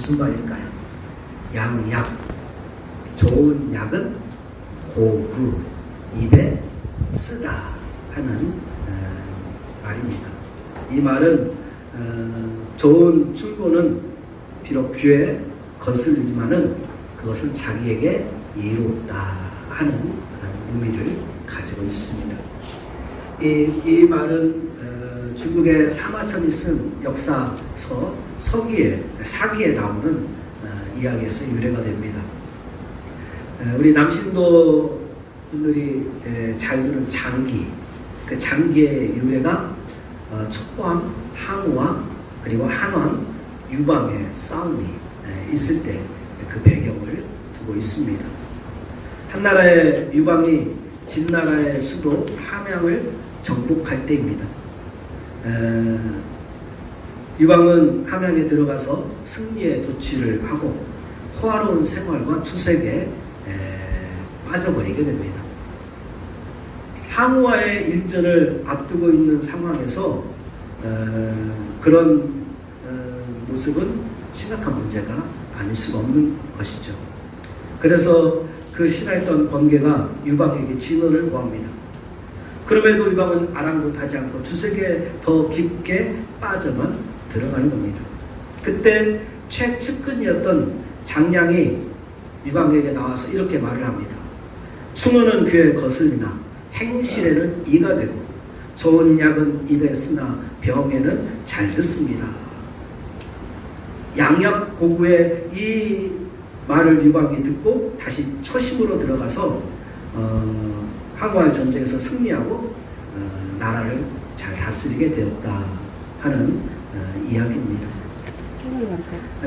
무슨 말일까요? 양약, 좋은 약은 고구, 입에 쓰다 하는 말입니다. 이 말은 좋은 충고는 비록 귀에 거슬리지만은 그것은 자기에게 이롭다 하는 의미를 가지고 있습니다. 이 말은 중국의 사마천이 쓴 역사서 사기에 나오는 이야기에서 유래가 됩니다. 우리 남신도 분들이 잘 들은 장기, 그 장기의 유래가 촉왕, 항우왕, 그리고 한왕, 유방의 싸움이 있을 때 그 배경을 두고 있습니다. 한나라의 유방이 진나라의 수도 함양을 정복할 때입니다. 유방은 함양에 들어가서 승리에 도취를 하고 호화로운 생활과 투색에 빠져버리게 됩니다. 항우와의 일전을 앞두고 있는 상황에서 그런 모습은 심각한 문제가 아닐 수가 없는 것이죠. 그래서 그 신하였던 번개가 유방에게 진언을 구합니다. 그럼에도 유방은 아랑곳하지 않고 투색에 더 깊게 빠져만 들어가는 겁니다. 그때 최측근이었던 장량이 유방에게 나와서 이렇게 말을 합니다. 충언은 귀에 거슬리나 행실에는 이가 되고 좋은 약은 입에 쓰나 병에는 잘 듣습니다. 양약 고구의 이 말을 유방이 듣고 다시 초심으로 들어가서 항우와의 전쟁에서 승리하고 나라를 잘 다스리게 되었다 하는 이야기입니다.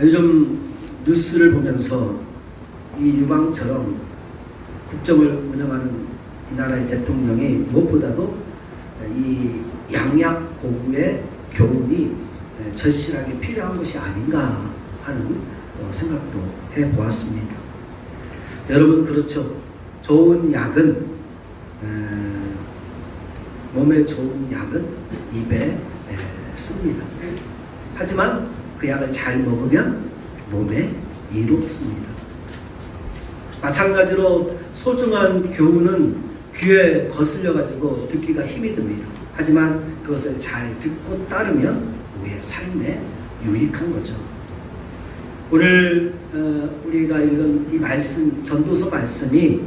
요즘 뉴스를 보면서 이 유방처럼 국정을 운영하는 이 나라의 대통령이 무엇보다도 이 양약 고구의 교훈이 절실하게 필요한 것이 아닌가 하는 생각도 해보았습니다. 여러분 그렇죠. 좋은 약은 몸에 좋은 약은 입에 씁니다. 하지만 그 약을 잘 먹으면 몸에 이롭습니다. 마찬가지로 소중한 교훈은 귀에 거슬려가지고 듣기가 힘이 듭니다. 하지만 그것을 잘 듣고 따르면 우리의 삶에 유익한 거죠. 오늘 우리가 읽은 이 말씀, 전도서 말씀이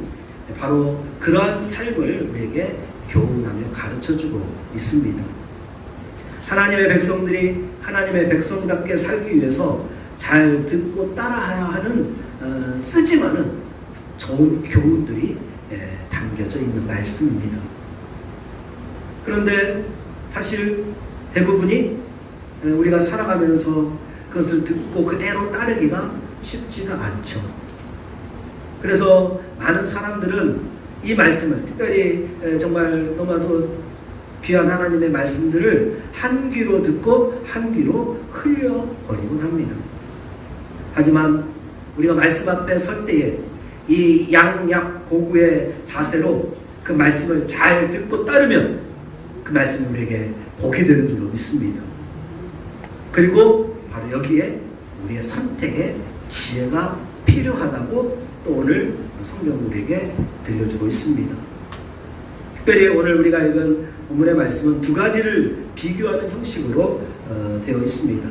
바로 그러한 삶을 우리에게 교훈하며 가르쳐주고 있습니다. 하나님의 백성들이 하나님의 백성답게 살기 위해서 잘 듣고 따라야 하는 쓰지만은 좋은 교훈들이 담겨져 있는 말씀입니다. 그런데 사실 대부분이 우리가 살아가면서 그것을 듣고 그대로 따르기가 쉽지가 않죠. 그래서 많은 사람들은 이 말씀을 특별히 정말 너무나도 귀한 하나님의 말씀들을 한 귀로 듣고 한 귀로 흘려버리곤 합니다. 하지만 우리가 말씀 앞에 설 때에 이 양약 고구의 자세로 그 말씀을 잘 듣고 따르면 그 말씀이 우리에게 복이 되는 줄로 믿습니다. 그리고 바로 여기에 우리의 선택의 지혜가 필요하다고 또 오늘 성경 우리에게 들려주고 있습니다. 특별히 오늘 우리가 읽은 본문의 말씀은 두 가지를 비교하는 형식으로 되어 있습니다.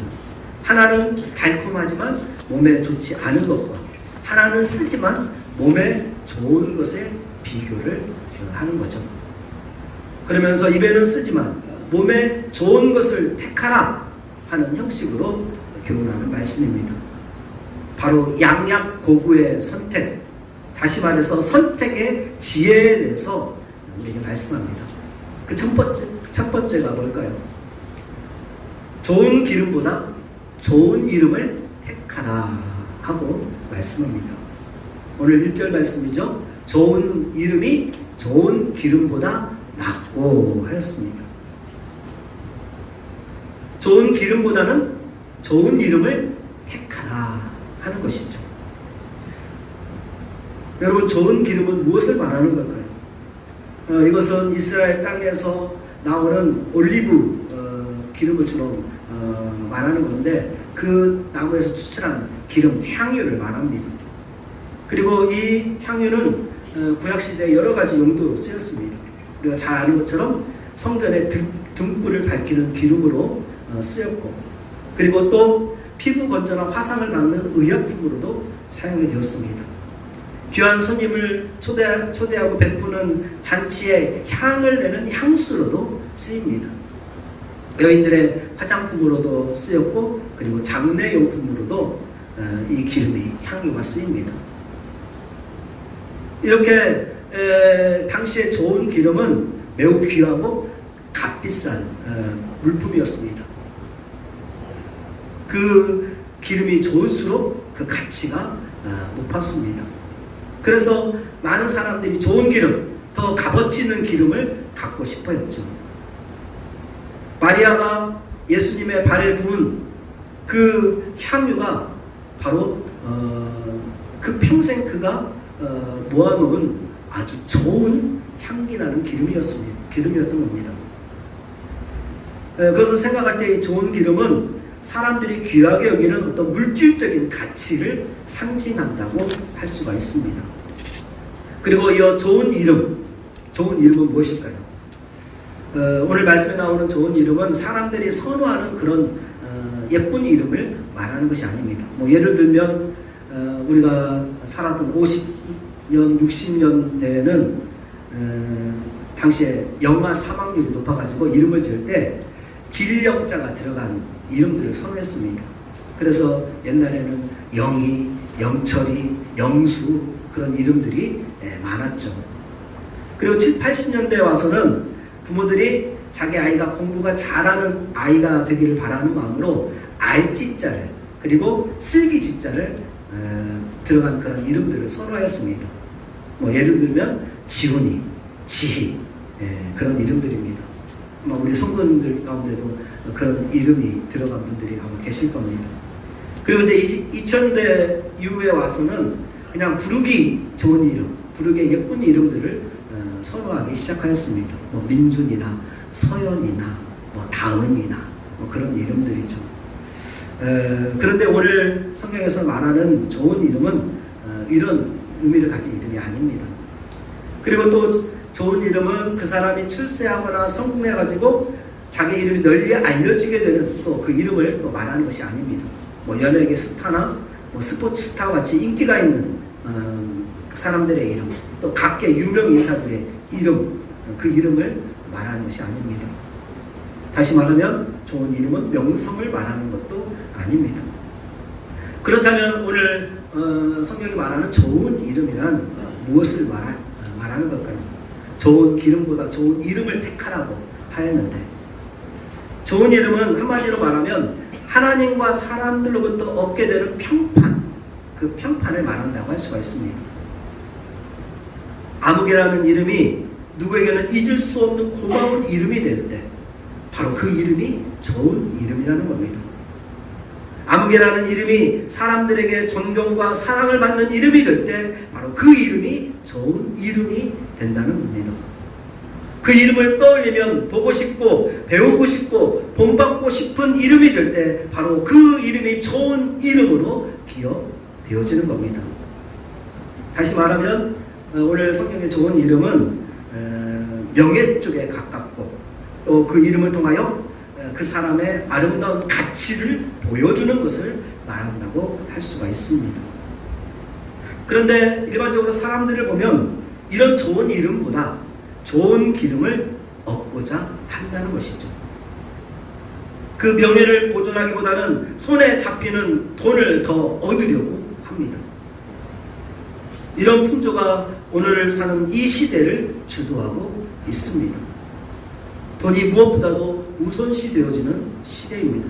하나는 달콤하지만 몸에 좋지 않은 것과 하나는 쓰지만 몸에 좋은 것에 비교를 하는 거죠. 그러면서 입에는 쓰지만 몸에 좋은 것을 택하라 하는 형식으로 교훈하는 말씀입니다. 바로 양약 고구의 선택, 다시 말해서 선택의 지혜에 대해서 우리에게 말씀합니다. 그 첫 번째가 뭘까요? 좋은 기름보다 좋은 이름을 택하라 하고 말씀합니다. 오늘 1절 말씀이죠. 좋은 이름이 좋은 기름보다 낫고 하였습니다. 좋은 기름보다는 좋은 이름을 택하라 하는 것이죠. 여러분, 좋은 기름은 무엇을 말하는 걸까요? 이것은 이스라엘 땅에서 나오는 올리브 기름을 주로 말하는 건데 그 나무에서 추출한 기름, 향유를 말합니다. 그리고 이 향유는 구약시대에 여러 가지 용도로 쓰였습니다. 우리가 잘 아는 것처럼 성전의 등불을 밝히는 기름으로 쓰였고, 그리고 또 피부 건조나 화상을 막는 의약품으로도 사용이 되었습니다. 귀한 손님을 초대하고 베푸는 잔치에 향을 내는 향수로도 쓰입니다. 여인들의 화장품으로도 쓰였고, 그리고 장례용품으로도 이 기름이, 향유가 쓰입니다. 이렇게 당시에 좋은 기름은 매우 귀하고 값비싼 물품이었습니다. 그 기름이 좋을수록 그 가치가 높았습니다. 그래서 많은 사람들이 좋은 기름, 더 값어치 있는 기름을 갖고 싶어 했죠. 마리아가 예수님의 발에 부은 그 향유가 바로 그 평생 그가 모아놓은 아주 좋은 향기나는 기름이었던 겁니다. 그것을 생각할 때 이 좋은 기름은 사람들이 귀하게 여기는 어떤 물질적인 가치를 상징한다고 할 수가 있습니다. 그리고 이 좋은 이름은 무엇일까요? 오늘 말씀에 나오는 좋은 이름은 사람들이 선호하는 그런 예쁜 이름을 말하는 것이 아닙니다. 예를 들면 우리가 살았던 50년, 60년대에는 당시에 영아 사망률이 높아가지고 이름을 지을 때 길영자가 들어간 이름들을 선호했습니다. 그래서 옛날에는 영희, 영철이, 영수 그런 이름들이 많았죠. 그리고 70, 80년대에 와서는 부모들이 자기 아이가 공부가 잘하는 아이가 되기를 바라는 마음으로 알지자를, 그리고 슬기지자를 들어간 그런 이름들을 선호했습니다. 예를 들면 지훈이, 지희, 그런 이름들입니다. 우리 성도님들 가운데도 그런 이름이 들어간 분들이 아마 계실 겁니다. 그리고 이제 2000대 이후에 와서는 그냥 부르기 좋은 이름, 부르기 예쁜 이름들을 선호하기 시작하였습니다. 민준이나 서연이나 다은이나 그런 이름들이죠. 그런데 오늘 성경에서 말하는 좋은 이름은 이런 의미를 가진 이름이 아닙니다. 그리고 또 좋은 이름은 그 사람이 출세하거나 성공해가지고 자기 이름이 널리 알려지게 되는 또 그 이름을 또 말하는 것이 아닙니다. 연예계 스타나 스포츠 스타와 같이 인기가 있는 사람들의 이름, 또 각계 유명 인사들의 이름, 그 이름을 말하는 것이 아닙니다. 다시 말하면 좋은 이름은 명성을 말하는 것도 아닙니다. 그렇다면 오늘 성경이 말하는 좋은 이름이란 무엇을 말하는 걸까요? 좋은 기름보다 좋은 이름을 택하라고 하였는데, 좋은 이름은 한마디로 말하면 하나님과 사람들로부터 얻게 되는 평판, 그 평판을 말한다고 할 수가 있습니다. 아무개라는 이름이 누구에게는 잊을 수 없는 고마운 이름이 될 때 바로 그 이름이 좋은 이름이라는 겁니다. 아무개라는 이름이 사람들에게 존경과 사랑을 받는 이름이 될 때 바로 그 이름이 좋은 이름이 된다는 겁니다. 그 이름을 떠올리면 보고 싶고 배우고 싶고 본받고 싶은 이름이 될 때 바로 그 이름이 좋은 이름으로 기억되어지는 겁니다. 다시 말하면 오늘 성경의 좋은 이름은 명예 쪽에 가깝고, 또 그 이름을 통하여 그 사람의 아름다운 가치를 보여주는 것을 말한다고 할 수가 있습니다. 그런데 일반적으로 사람들을 보면 이런 좋은 이름보다 좋은 기름을 얻고자 한다는 것이죠. 그 명예를 보존하기보다는 손에 잡히는 돈을 더 얻으려고 합니다. 이런 풍조가 오늘 사는 이 시대를 주도하고 있습니다. 돈이 무엇보다도 우선시 되어지는 시대입니다.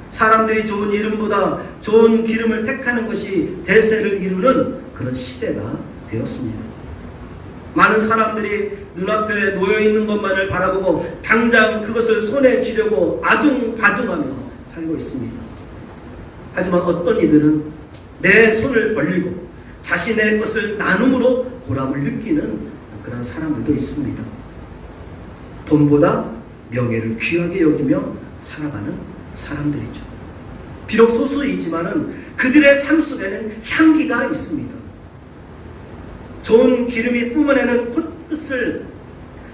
사람들이 좋은 이름보다 좋은 기름을 택하는 것이 대세를 이루는 그런 시대가 되었습니다. 많은 사람들이 눈앞에 놓여있는 것만을 바라보고 당장 그것을 손에 쥐려고 아둥바둥하며 살고 있습니다. 하지만 어떤 이들은 내 손을 벌리고 자신의 것을 나눔으로 보람을 느끼는 그런 사람들도 있습니다. 돈보다 명예를 귀하게 여기며 살아가는 사람들이죠. 비록 소수이지만은 그들의 삶 속에는 향기가 있습니다. 좋은 기름이 뿜어내는 코끝을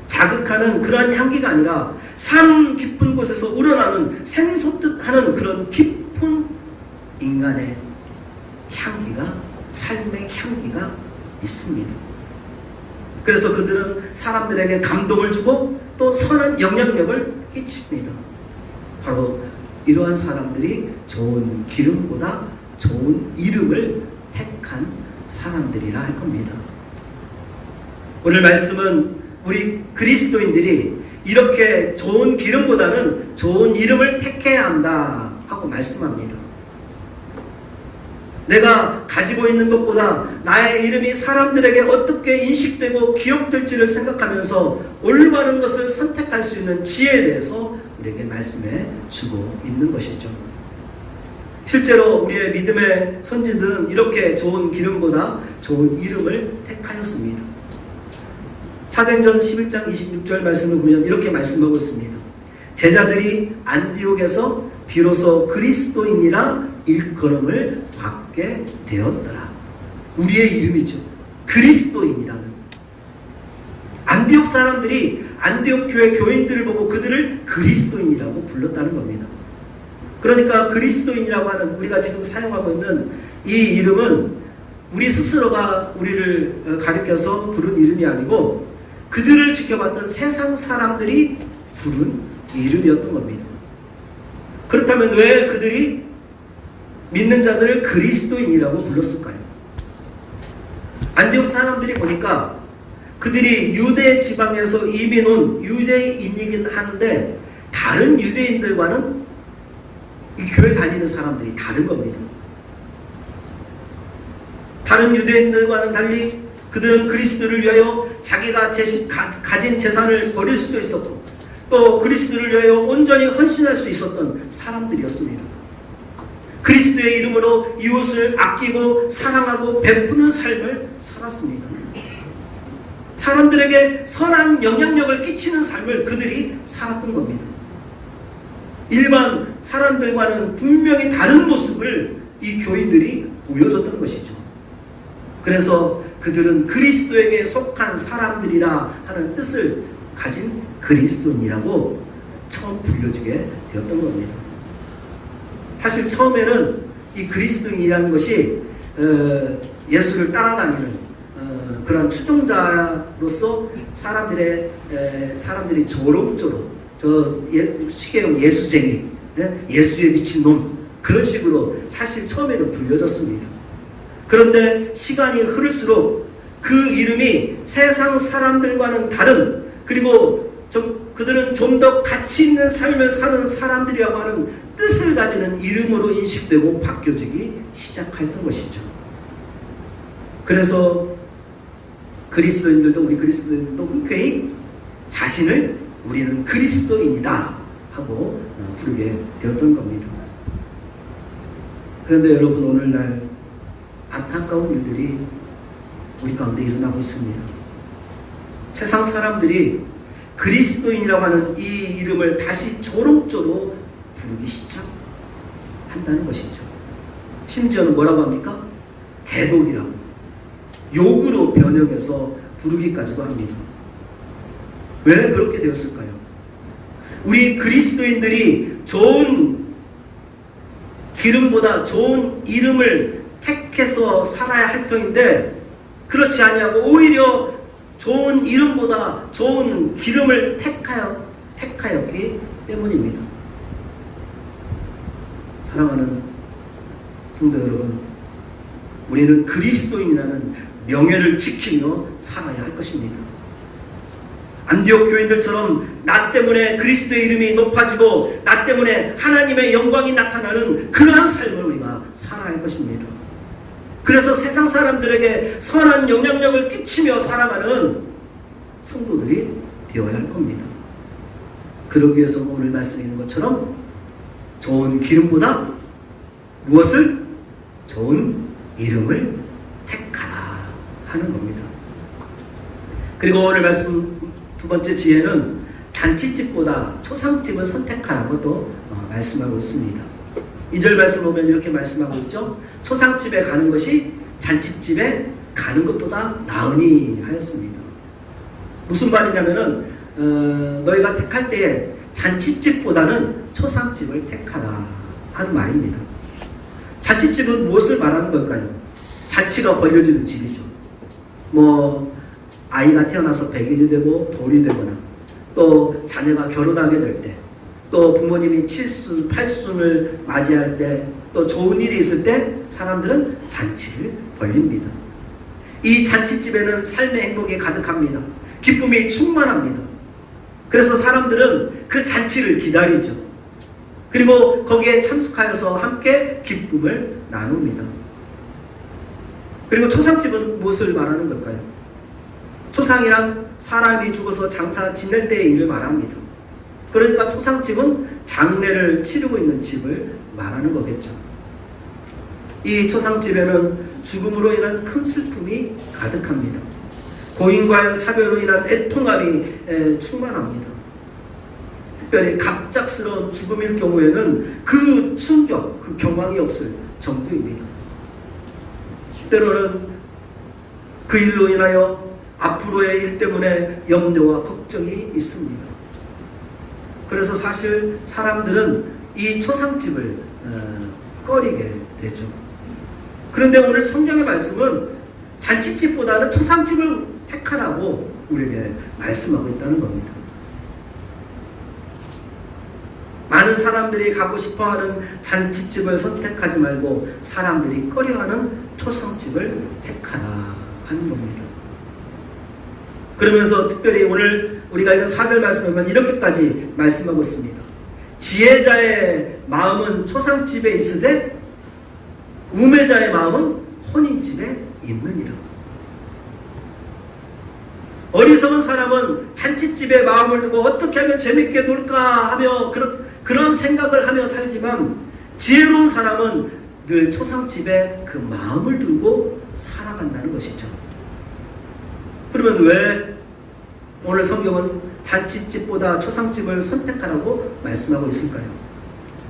자극하는 그러한 향기가 아니라 산 깊은 곳에서 우러나는 샘솟듯 하는 그런 깊은 인간의 향기가, 삶의 향기가 있습니다. 그래서 그들은 사람들에게 감동을 주고 또 선한 영향력을 끼칩니다. 바로 이러한 사람들이 좋은 기름보다 좋은 이름을 택한 사람들이라 할 겁니다. 오늘 말씀은 우리 그리스도인들이 이렇게 좋은 기름보다는 좋은 이름을 택해야 한다 하고 말씀합니다. 내가 가지고 있는 것보다 나의 이름이 사람들에게 어떻게 인식되고 기억될지를 생각하면서 올바른 것을 선택할 수 있는 지혜에 대해서 우리에게 말씀해 주고 있는 것이죠. 실제로 우리의 믿음의 선지들은 이렇게 좋은 기름보다 좋은 이름을 택하였습니다. 사도행전 11장 26절 말씀을 보면 이렇게 말씀하고 있습니다. 제자들이 안디옥에서 비로소 그리스도인이라 일컬음을 받게 되었더라. 우리의 이름이죠. 그리스도인이라는. 안디옥 사람들이 안디옥 교회 교인들을 보고 그들을 그리스도인이라고 불렀다는 겁니다. 그러니까 그리스도인이라고 하는 우리가 지금 사용하고 있는 이 이름은 우리 스스로가 우리를 가리켜서 부른 이름이 아니고 그들을 지켜봤던 세상 사람들이 부른 이름이었던 겁니다. 그렇다면 왜 그들이 믿는 자들을 그리스도인이라고 불렀을까요? 안디옥 사람들이 보니까 그들이 유대 지방에서 이민 온 유대인이긴 한데 다른 유대인들과는 이 교회 다니는 사람들이 다른 겁니다. 다른 유대인들과는 달리 그들은 그리스도를 위하여 자기가 가진 재산을 버릴 수도 있었고 또 그리스도를 위하여 온전히 헌신할 수 있었던 사람들이었습니다. 그리스도의 이름으로 이웃을 아끼고 사랑하고 베푸는 삶을 살았습니다. 사람들에게 선한 영향력을 끼치는 삶을 그들이 살았던 겁니다. 일반 사람들과는 분명히 다른 모습을 이 교인들이 보여줬던 것이죠. 그래서 그들은 그리스도에게 속한 사람들이라 하는 뜻을 가진 그리스도인이라고 처음 불려지게 되었던 겁니다. 사실 처음에는 이 그리스도인이라는 것이 예수를 따라다니는 그런 추종자로서 사람들이 조롱조롱 쉽게 얘기하면 예수쟁이, 예수에 미친 놈 그런 식으로 사실 처음에는 불려졌습니다. 그런데 시간이 흐를수록 그 이름이 세상 사람들과는 다른 그리고 그들은 좀 더 가치 있는 삶을 사는 사람들이라고 하는 뜻을 가지는 이름으로 인식되고 바뀌어지기 시작했던 것이죠. 그래서 그리스도인들도 우리 그리스도인들도 흔쾌히 자신을 우리는 그리스도인이다 하고 부르게 되었던 겁니다. 그런데 여러분 오늘날 안타까운 일들이 우리 가운데 일어나고 있습니다. 세상 사람들이 그리스도인이라고 하는 이 이름을 다시 조롱조로 부르기 시작한다는 것이죠. 심지어는 뭐라고 합니까? 개돌이라고 욕으로 변형해서 부르기까지도 합니다. 왜 그렇게 되었을까요? 우리 그리스도인들이 좋은 기름보다 좋은 이름을 택해서 살아야 할 터인데 그렇지 아니하고 오히려 좋은 이름보다 좋은 기름을 택하였기 때문입니다. 사랑하는 성도 여러분, 우리는 그리스도인이라는 명예를 지키며 살아야 할 것입니다. 안디옥 교인들처럼 나 때문에 그리스도의 이름이 높아지고 나 때문에 하나님의 영광이 나타나는 그러한 삶을 우리가 살아야 할 것입니다. 그래서 세상 사람들에게 선한 영향력을 끼치며 살아가는 성도들이 되어야 할 겁니다. 그러기 위해서 오늘 말씀에 있는 것처럼 좋은 기름보다 무엇을? 좋은 이름을 택하라 하는 겁니다. 그리고 오늘 말씀 두 번째 지혜는 잔치집보다 초상집을 선택하라고 또 말씀하고 있습니다. 2절 말씀 보면 이렇게 말씀하고 있죠. 초상집에 가는 것이 잔치집에 가는 것보다 나으니 하였습니다. 무슨 말이냐면은 너희가 택할 때에 잔치집보다는 초상집을 택하라 하는 말입니다. 잔치집은 무엇을 말하는 걸까요? 잔치가 벌려지는 집이죠. 아이가 태어나서 100일이 되고 돌이 되거나, 또 자녀가 결혼하게 될 때, 또 부모님이 칠순, 팔순을 맞이할 때, 또 좋은 일이 있을 때 사람들은 잔치를 벌립니다. 이 잔치집에는 삶의 행복이 가득합니다. 기쁨이 충만합니다. 그래서 사람들은 그 잔치를 기다리죠. 그리고 거기에 참석하여서 함께 기쁨을 나눕니다. 그리고 초상집은 무엇을 말하는 걸까요? 초상이란 사람이 죽어서 장사 지낼 때의 일을 말합니다. 그러니까 초상집은 장례를 치르고 있는 집을 말하는 거겠죠. 이 초상집에는 죽음으로 인한 큰 슬픔이 가득합니다. 고인과의 사별로 인한 애통함이 충만합니다. 특별히 갑작스러운 죽음일 경우에는 그 충격, 그 경황이 없을 정도입니다. 때로는 그 일로 인하여 앞으로의 일 때문에 염려와 걱정이 있습니다. 그래서 사실 사람들은 이 초상집을 꺼리게 되죠. 그런데 오늘 성경의 말씀은 잔치집보다는 초상집을 택하라고 우리에게 말씀하고 있다는 겁니다. 많은 사람들이 가고 싶어하는 잔치집을 선택하지 말고 사람들이 꺼려하는 초상집을 택하라 하는 겁니다. 그러면서 특별히 오늘 우리가 읽은 4절 말씀에 보면 이렇게까지 말씀하고 있습니다. 지혜자의 마음은 초상집에 있으되 우매자의 마음은 혼인집에 있느니라. 어리석은 사람은 잔치집에 마음을 두고 어떻게 하면 재밌게 놀까 하며 그런 생각을 하며 살지만, 지혜로운 사람은 늘 초상집에 그 마음을 두고 살아간다는 것이죠. 그러면 왜 오늘 성경은 잔치집보다 초상집을 선택하라고 말씀하고 있을까요?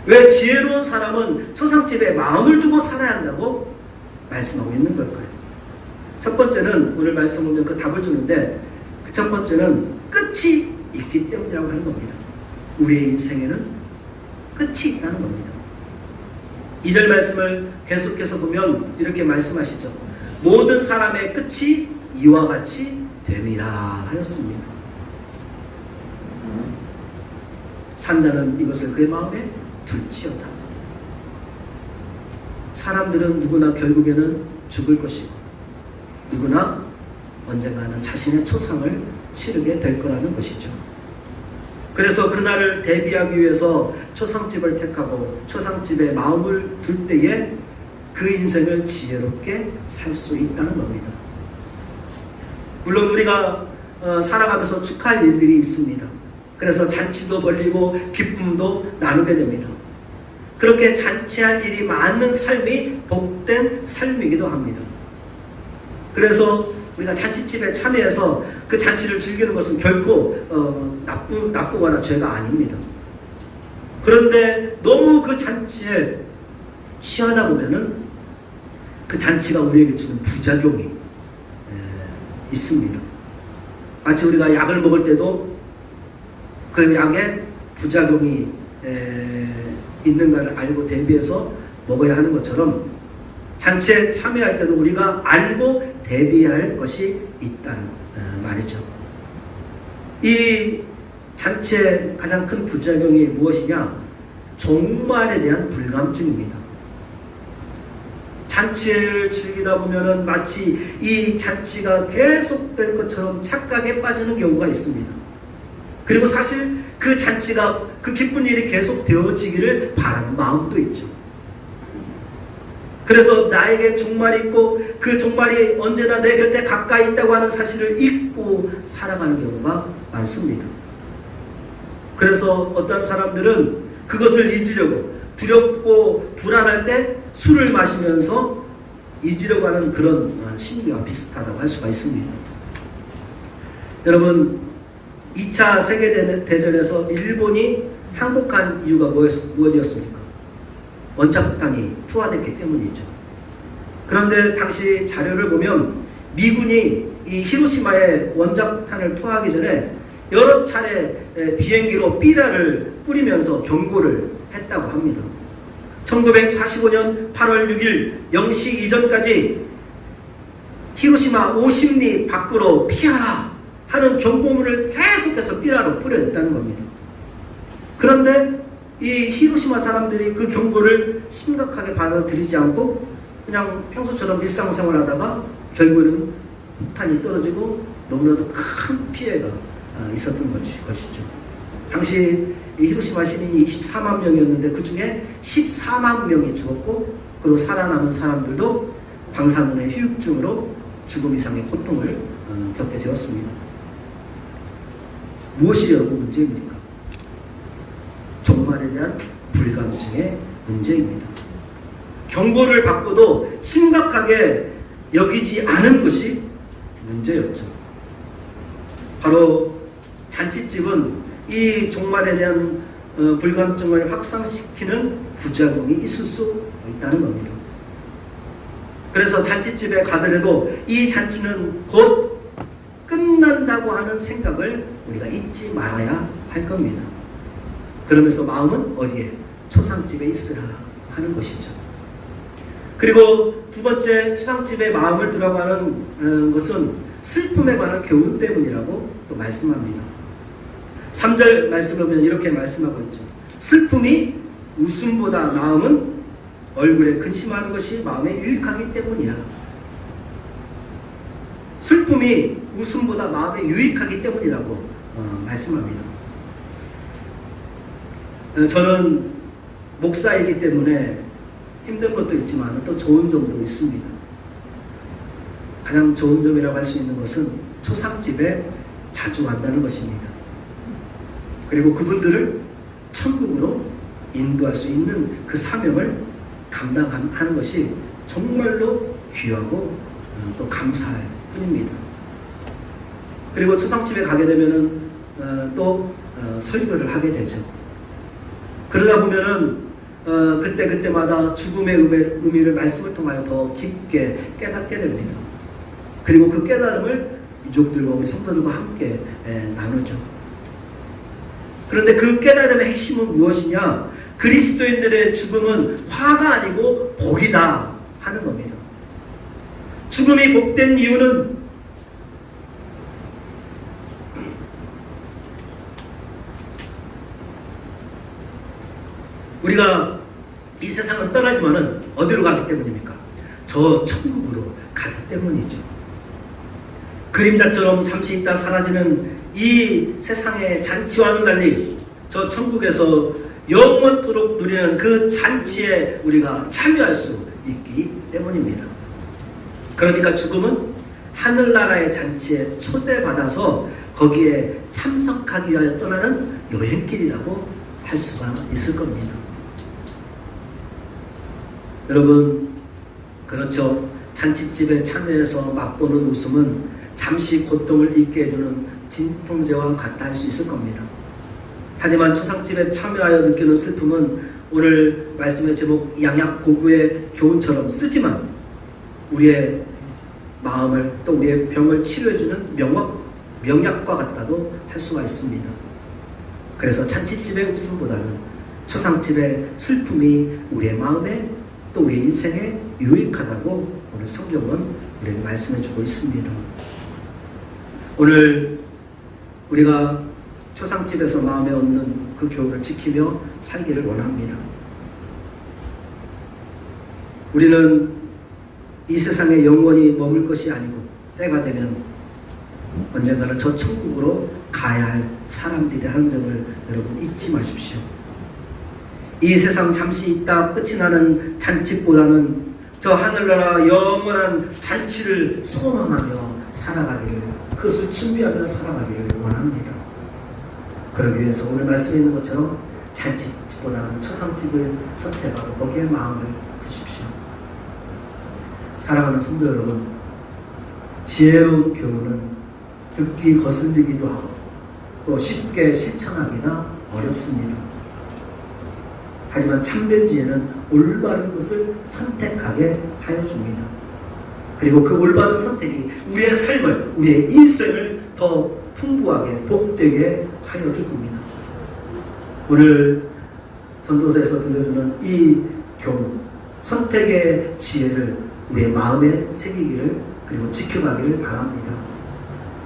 왜 지혜로운 사람은 초상집에 마음을 두고 살아야 한다고 말씀하고 있는 걸까요? 첫 번째는 오늘 말씀 보면 그 답을 주는데, 그 첫 번째는 끝이 있기 때문이라고 하는 겁니다. 우리의 인생에는 끝이 있다는 겁니다. 2절 말씀을 계속해서 보면 이렇게 말씀하시죠. 모든 사람의 끝이 이와 같이 됨이라 하였습니다. 산자는 이것을 그의 마음에 둘지어다. 사람들은 누구나 결국에는 죽을 것이고, 누구나 언젠가는 자신의 초상을 치르게 될 거라는 것이죠. 그래서 그날을 대비하기 위해서 초상집을 택하고 초상집에 마음을 둘 때에 그 인생을 지혜롭게 살 수 있다는 겁니다. 물론 우리가 살아가면서 축하할 일들이 있습니다. 그래서 잔치도 벌리고 기쁨도 나누게 됩니다. 그렇게 잔치할 일이 많은 삶이 복된 삶이기도 합니다. 그래서 우리가 잔치집에 참여해서 그 잔치를 즐기는 것은 결코 나쁘거나 죄가 아닙니다. 그런데 너무 그 잔치에 취하다 보면은 그 잔치가 우리에게 주는 부작용이 있습니다. 마치 우리가 약을 먹을 때도 그 약에 부작용이 있는 걸 알고 대비해서 먹어야 하는 것처럼, 잔치에 참여할 때도 우리가 알고 대비해야 할 것이 있다는 말이죠. 이 잔치의 가장 큰 부작용이 무엇이냐? 종말에 대한 불감증입니다. 잔치를 즐기다 보면은 마치 이 잔치가 계속될 것처럼 착각에 빠지는 경우가 있습니다. 그리고 사실 그 잔치가, 그 기쁜 일이 계속 되어지기를 바라는 마음도 있죠. 그래서 나에게 종말이 있고 그 종말이 언제나 내 곁에 가까이 있다고 하는 사실을 잊고 살아가는 경우가 많습니다. 그래서 어떤 사람들은 그것을 잊으려고 두렵고 불안할 때 술을 마시면서 잊으려고 하는 그런 심리와 비슷하다고 할 수가 있습니다. 여러분, 2차 세계대전에서 일본이 항복한 이유가 무엇이었습니까? 원자폭탄이 투하됐기 때문이죠. 그런데 당시 자료를 보면 미군이 이 히로시마에 원자폭탄을 투하하기 전에 여러 차례 비행기로 삐라를 뿌리면서 경고를 했다고 합니다. 1945년 8월 6일 0시 이전까지 히로시마 50리 밖으로 피하라 하는 경고문을 계속해서 삐라로 뿌려댔다는 겁니다. 그런데 이 히로시마 사람들이 그 경고를 심각하게 받아들이지 않고 그냥 평소처럼 일상생활 하다가 결국에는 폭탄이 떨어지고 너무나도 큰 피해가 있었던 것이죠. 당시 히로시마 시민이 24만 명이었는데 그 중에 14만 명이 죽었고, 그리고 살아남은 사람들도 방사능의 후유증으로 죽음 이상의 고통을 겪게 되었습니다. 무엇이 여러분 문제입니까? 종말에 대한 불감증의 문제입니다. 경고를 받고도 심각하게 여기지 않은 것이 문제였죠. 바로 잔치집은 이 종말에 대한 불감증을 확산시키는 부작용이 있을 수 있다는 겁니다. 그래서 잔치집에 가더라도 이 잔치는 곧 끝난다고 하는 생각을 우리가 잊지 말아야 할 겁니다. 그러면서 마음은 어디에? 초상집에 있으라 하는 것이죠. 그리고 두 번째, 초상집에 마음을 두라고 하는 것은 슬픔에 관한 교훈 때문이라고 또 말씀합니다. 3절 말씀을 보면 이렇게 말씀하고 있죠. 슬픔이 웃음보다 나음은 얼굴에 근심하는 것이 마음에 유익하기 때문이라. 슬픔이 웃음보다 마음에 유익하기 때문이라고 말씀합니다. 저는 목사이기 때문에 힘든 것도 있지만 또 좋은 점도 있습니다. 가장 좋은 점이라고 할 수 있는 것은 초상집에 자주 간다는 것입니다. 그리고 그분들을 천국으로 인도할 수 있는 그 사명을 감당하는 것이 정말로 귀하고 또 감사할 뿐입니다. 그리고 초상집에 가게 되면은 또 설교를 하게 되죠. 그러다 보면은 그때마다 죽음의 의미를 말씀을 통하여 더 깊게 깨닫게 됩니다. 그리고 그 깨달음을 유족들과 우리 성도들과 함께 나누죠. 그런데 그 깨달음의 핵심은 무엇이냐? 그리스도인들의 죽음은 화가 아니고 복이다 하는 겁니다. 죽음이 복된 이유는 우리가 이 세상을 떠나지만은 어디로 가기 때문입니까? 저 천국으로 가기 때문이죠. 그림자처럼 잠시 있다 사라지는 이 세상의 잔치와는 달리 저 천국에서 영원토록 누리는 그 잔치에 우리가 참여할 수 있기 때문입니다. 그러니까 죽음은 하늘나라의 잔치에 초대받아서 거기에 참석하기 위하여 떠나는 여행길이라고 할 수가 있을 겁니다. 여러분, 그렇죠. 잔치집에 참여해서 맛보는 웃음은 잠시 고통을 잊게 해주는 진통제와 같다 할 수 있을 겁니다. 하지만 초상집에 참여하여 느끼는 슬픔은 오늘 말씀의 제목 양약고구의 교훈처럼 쓰지만 우리의 마음을 또 우리의 병을 치료해주는 명약과 같다도 할 수가 있습니다. 그래서 잔치집의 웃음보다는 초상집의 슬픔이 우리의 마음에 또 우리의 인생에 유익하다고 오늘 성경은 우리에게 말씀해주고 있습니다. 오늘 우리가 초상집에서 마음에 얻는 그 교훈을 지키며 살기를 원합니다. 우리는 이 세상에 영원히 머물 것이 아니고 때가 되면 언젠가는 저 천국으로 가야 할 사람들이라는 점을 여러분 잊지 마십시오. 이 세상 잠시 있다 끝이 나는 잔치보다는 저 하늘나라 영원한 잔치를 소망하며 살아가기를, 그것을 준비하며 살아가기를 원합니다. 그러기 위해서 오늘 말씀에 있는 것처럼 잔치집보다는 초상집을 선택하고 거기에 마음을 두십시오. 사랑하는 성도 여러분, 지혜로운 교훈은 듣기 거슬리기도 하고 또 쉽게 실천하기가 어렵습니다. 하지만 참된 지혜는 올바른 것을 선택하게 하여 줍니다. 그리고 그 올바른 선택이 우리의 삶을, 우리의 인생을 더 풍부하게 복되게 하여 줄 겁니다. 오늘 전도서에서 들려주는 이 교훈, 선택의 지혜를 우리의 마음에 새기기를 그리고 지켜가기를 바랍니다.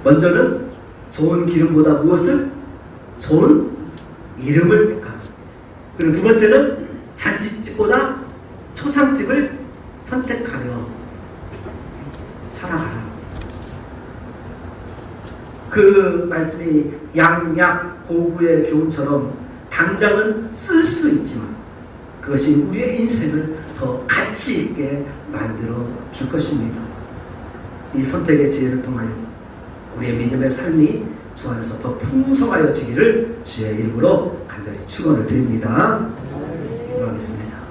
먼저는 좋은 기름보다 무엇을? 좋은 이름을 택하라. 그리고 두 번째는 잔치집보다 초상집을 선택하며 살아가라. 그 말씀이 양약 고구의 교훈처럼 당장은 쓸 수 있지만 그것이 우리의 인생을 더 가치 있게 만들어 줄 것입니다. 이 선택의 지혜를 통하여 우리의 믿음의 삶이 주 안에서 더 풍성하여지기를 주의 이름으로 간절히 축원을 드립니다. 기도하겠습니다.